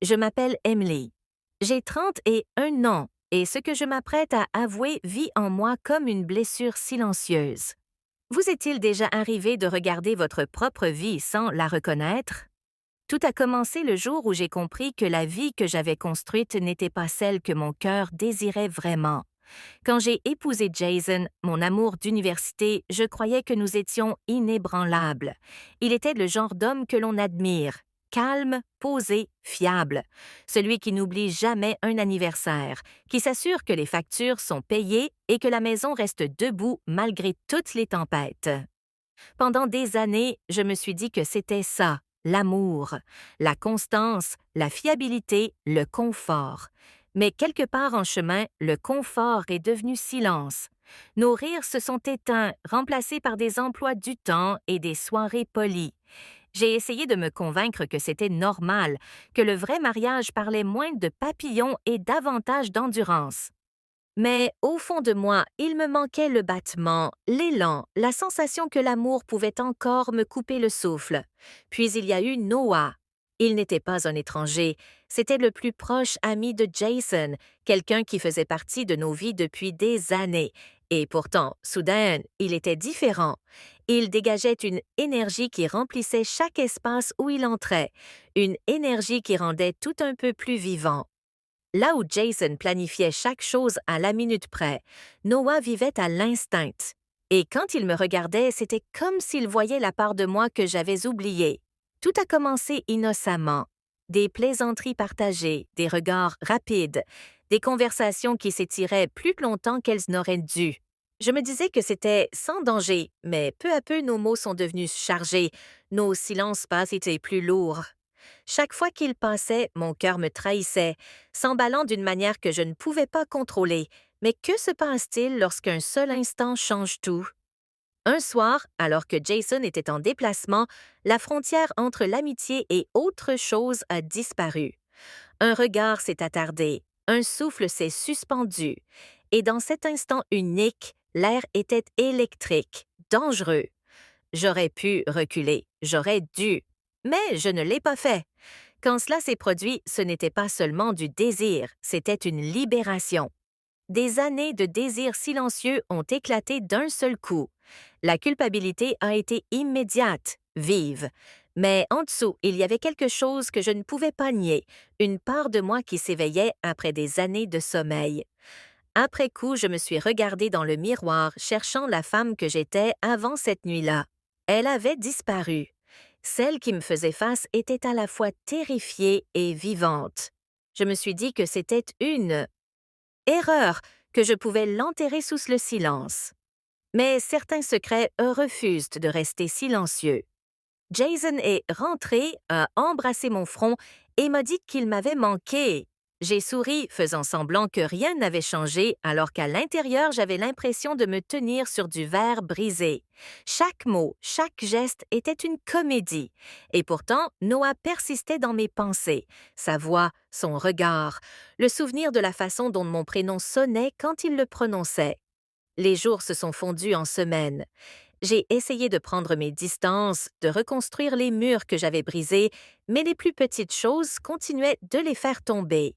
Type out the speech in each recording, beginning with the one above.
Je m'appelle Emily. J'ai 31 ans et ce que je m'apprête à avouer vit en moi comme une blessure silencieuse. Vous est-il déjà arrivé de regarder votre propre vie sans la reconnaître? Tout a commencé le jour où j'ai compris que la vie que j'avais construite n'était pas celle que mon cœur désirait vraiment. Quand j'ai épousé Jason, mon amour d'université, je croyais que nous étions inébranlables. Il était le genre d'homme que l'on admire, calme, posé, fiable, celui qui n'oublie jamais un anniversaire, qui s'assure que les factures sont payées et que la maison reste debout malgré toutes les tempêtes. Pendant des années, je me suis dit que c'était ça, l'amour, la constance, la fiabilité, le confort. Mais quelque part en chemin, le confort est devenu silence. Nos rires se sont éteints, remplacés par des emplois du temps et des soirées polies. J'ai essayé de me convaincre que c'était normal, que le vrai mariage parlait moins de papillons et davantage d'endurance. Mais au fond de moi, il me manquait le battement, l'élan, la sensation que l'amour pouvait encore me couper le souffle. Puis il y a eu Noah. Il n'était pas un étranger, c'était le plus proche ami de Jason, quelqu'un qui faisait partie de nos vies depuis des années. Et pourtant, soudain, il était différent. Il dégageait une énergie qui remplissait chaque espace où il entrait, une énergie qui rendait tout un peu plus vivant. Là où Jason planifiait chaque chose à la minute près, Noah vivait à l'instinct. Et quand il me regardait, c'était comme s'il voyait la part de moi que j'avais oubliée. Tout a commencé innocemment. Des plaisanteries partagées, des regards rapides, des conversations qui s'étiraient plus longtemps qu'elles n'auraient dû. Je me disais que c'était sans danger, mais peu à peu nos mots sont devenus chargés, nos silences passent étaient plus lourds. Chaque fois qu'il passait, mon cœur me trahissait, s'emballant d'une manière que je ne pouvais pas contrôler. Mais que se passe-t-il lorsqu'un seul instant change tout? Un soir, alors que Jason était en déplacement, la frontière entre l'amitié et autre chose a disparu. Un regard s'est attardé, un souffle s'est suspendu, et dans cet instant unique, l'air était électrique, dangereux. J'aurais pu reculer, j'aurais dû, mais je ne l'ai pas fait. Quand cela s'est produit, ce n'était pas seulement du désir, c'était une libération. Des années de désir silencieux ont éclaté d'un seul coup. La culpabilité a été immédiate, vive. Mais en dessous, il y avait quelque chose que je ne pouvais pas nier, une part de moi qui s'éveillait après des années de sommeil. Après coup, je me suis regardée dans le miroir, cherchant la femme que j'étais avant cette nuit-là. Elle avait disparu. Celle qui me faisait face était à la fois terrifiée et vivante. Je me suis dit que c'était une erreur, que je pouvais l'enterrer sous le silence. Mais certains secrets refusent de rester silencieux. Jason est rentré, a embrassé mon front et m'a dit qu'il m'avait manqué. J'ai souri, faisant semblant que rien n'avait changé, alors qu'à l'intérieur, j'avais l'impression de me tenir sur du verre brisé. Chaque mot, chaque geste était une comédie. Et pourtant, Noah persistait dans mes pensées. Sa voix, son regard, le souvenir de la façon dont mon prénom sonnait quand il le prononçait. Les jours se sont fondus en semaines. J'ai essayé de prendre mes distances, de reconstruire les murs que j'avais brisés, mais les plus petites choses continuaient de les faire tomber.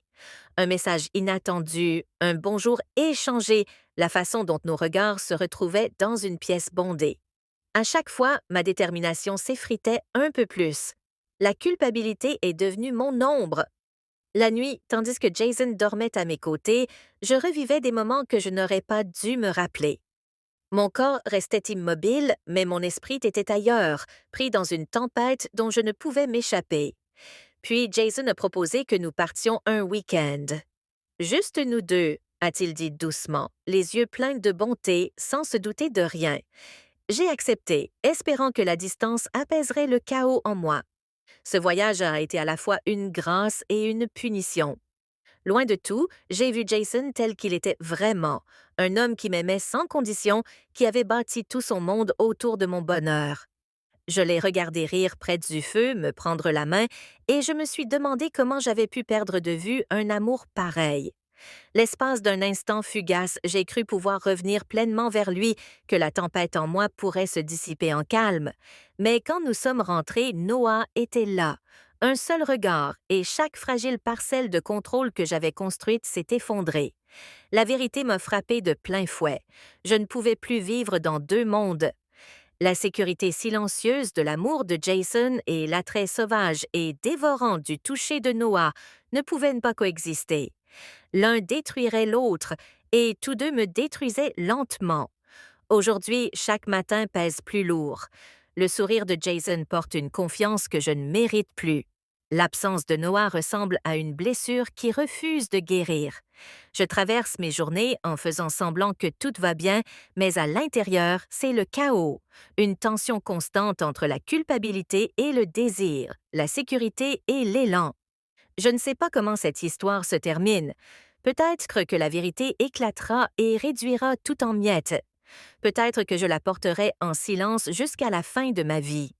Un message inattendu, un bonjour échangé, la façon dont nos regards se retrouvaient dans une pièce bondée. À chaque fois, ma détermination s'effritait un peu plus. La culpabilité est devenue mon ombre. La nuit, tandis que Jason dormait à mes côtés, je revivais des moments que je n'aurais pas dû me rappeler. Mon corps restait immobile, mais mon esprit était ailleurs, pris dans une tempête dont je ne pouvais m'échapper. Puis Jason a proposé que nous partions un week-end. Juste nous deux, a-t-il dit doucement, les yeux pleins de bonté, sans se douter de rien. J'ai accepté, espérant que la distance apaiserait le chaos en moi. Ce voyage a été à la fois une grâce et une punition. Loin de tout, j'ai vu Jason tel qu'il était vraiment, un homme qui m'aimait sans condition, qui avait bâti tout son monde autour de mon bonheur. Je l'ai regardé rire près du feu, me prendre la main, et je me suis demandé comment j'avais pu perdre de vue un amour pareil. L'espace d'un instant fugace, j'ai cru pouvoir revenir pleinement vers lui, que la tempête en moi pourrait se dissiper en calme. Mais quand nous sommes rentrés, Noah était là, Un seul regard et chaque fragile parcelle de contrôle que j'avais construite s'est effondrée. La vérité m'a frappé de plein fouet. Je ne pouvais plus vivre dans deux mondes. La sécurité silencieuse de l'amour de Jason et l'attrait sauvage et dévorant du toucher de Noah ne pouvaient pas coexister. L'un détruirait l'autre et tous deux me détruisaient lentement. Aujourd'hui, chaque matin pèse plus lourd. Le sourire de Jason porte une confiance que je ne mérite plus. L'absence de Noah ressemble à une blessure qui refuse de guérir. Je traverse mes journées en faisant semblant que tout va bien, mais à l'intérieur, c'est le chaos. Une tension constante entre la culpabilité et le désir, la sécurité et l'élan. Je ne sais pas comment cette histoire se termine. Peut-être que la vérité éclatera et réduira tout en miettes. Peut-être que je la porterai en silence jusqu'à la fin de ma vie.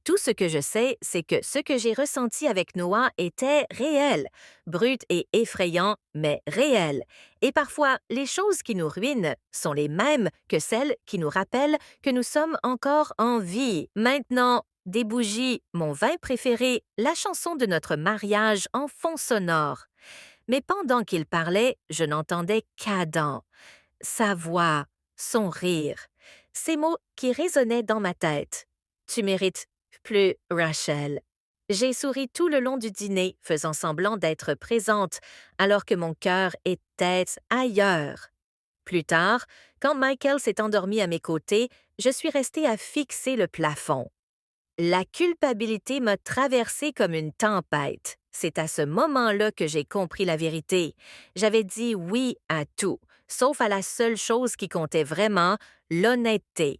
Tout ce que je sais, c'est que ce que j'ai ressenti avec Noah était réel, brut et effrayant, mais réel. Et parfois, les choses qui nous ruinent sont les mêmes que celles qui nous rappellent que nous sommes encore en vie. Maintenant, des bougies, mon vin préféré, la chanson de notre mariage en fond sonore. Mais pendant qu'il parlait, je n'entendais qu'Adam. Sa voix, son rire, ces mots qui résonnaient dans ma tête. Tu mérites plus, Rachel. J'ai souri tout le long du dîner, faisant semblant d'être présente, alors que mon cœur était ailleurs. Plus tard, quand Michael s'est endormi à mes côtés, je suis restée à fixer le plafond. La culpabilité m'a traversée comme une tempête. C'est à ce moment-là que j'ai compris la vérité. J'avais dit oui à tout, sauf à la seule chose qui comptait vraiment, l'honnêteté.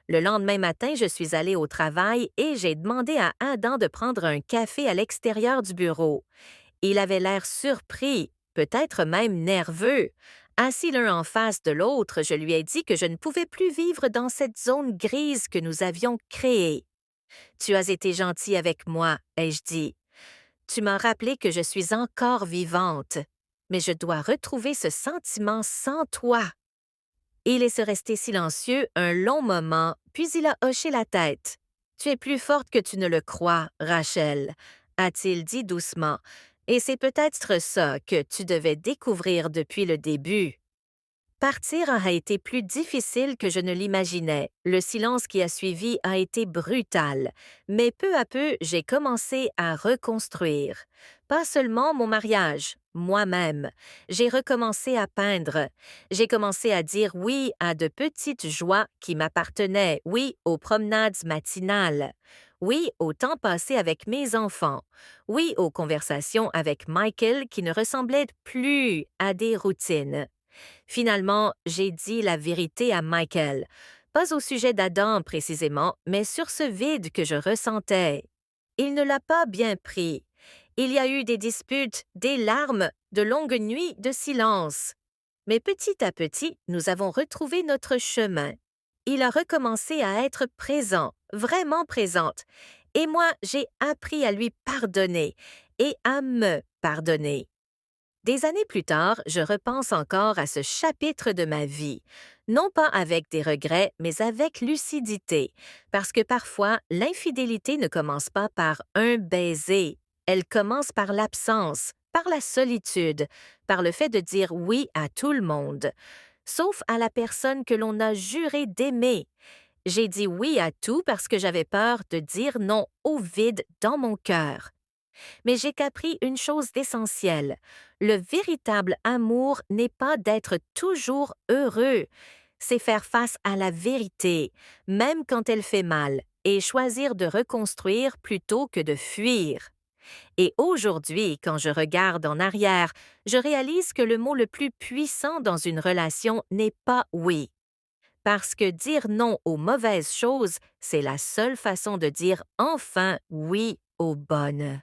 Le lendemain matin, je suis allée au travail et j'ai demandé à Adam de prendre un café à l'extérieur du bureau. Il avait l'air surpris, peut-être même nerveux. Assis l'un en face de l'autre, je lui ai dit que je ne pouvais plus vivre dans cette zone grise que nous avions créée. Tu as été gentil avec moi, ai-je dit. Tu m'as rappelé que je suis encore vivante, mais je dois retrouver ce sentiment sans toi. Il est resté silencieux un long moment, puis il a hoché la tête. Tu es plus forte que tu ne le crois, Rachel, a-t-il dit doucement, et c'est peut-être ça que tu devais découvrir depuis le début. Partir a été plus difficile que je ne l'imaginais. Le silence qui a suivi a été brutal, mais peu à peu, j'ai commencé à reconstruire. Pas seulement mon mariage, moi-même. J'ai recommencé à peindre. J'ai commencé à dire oui à de petites joies qui m'appartenaient, oui aux promenades matinales, oui au temps passé avec mes enfants, oui aux conversations avec Michael qui ne ressemblaient plus à des routines. Finalement, j'ai dit la vérité à Michael, pas au sujet d'Adam précisément, mais sur ce vide que je ressentais. Il ne l'a pas bien pris. Il y a eu des disputes, des larmes, de longues nuits de silence. Mais petit à petit, nous avons retrouvé notre chemin. Il a recommencé à être présent, vraiment présente, et moi, j'ai appris à lui pardonner et à me pardonner. Des années plus tard, je repense encore à ce chapitre de ma vie, non pas avec des regrets, mais avec lucidité, parce que parfois, l'infidélité ne commence pas par un baiser, elle commence par l'absence, par la solitude, par le fait de dire oui à tout le monde, sauf à la personne que l'on a juré d'aimer. J'ai dit oui à tout parce que j'avais peur de dire non au vide dans mon cœur. Mais j'ai compris une chose d'essentielle. Le véritable amour n'est pas d'être toujours heureux. C'est faire face à la vérité, même quand elle fait mal, et choisir de reconstruire plutôt que de fuir. Et aujourd'hui, quand je regarde en arrière, je réalise que le mot le plus puissant dans une relation n'est pas oui. Parce que dire non aux mauvaises choses, c'est la seule façon de dire enfin oui aux bonnes.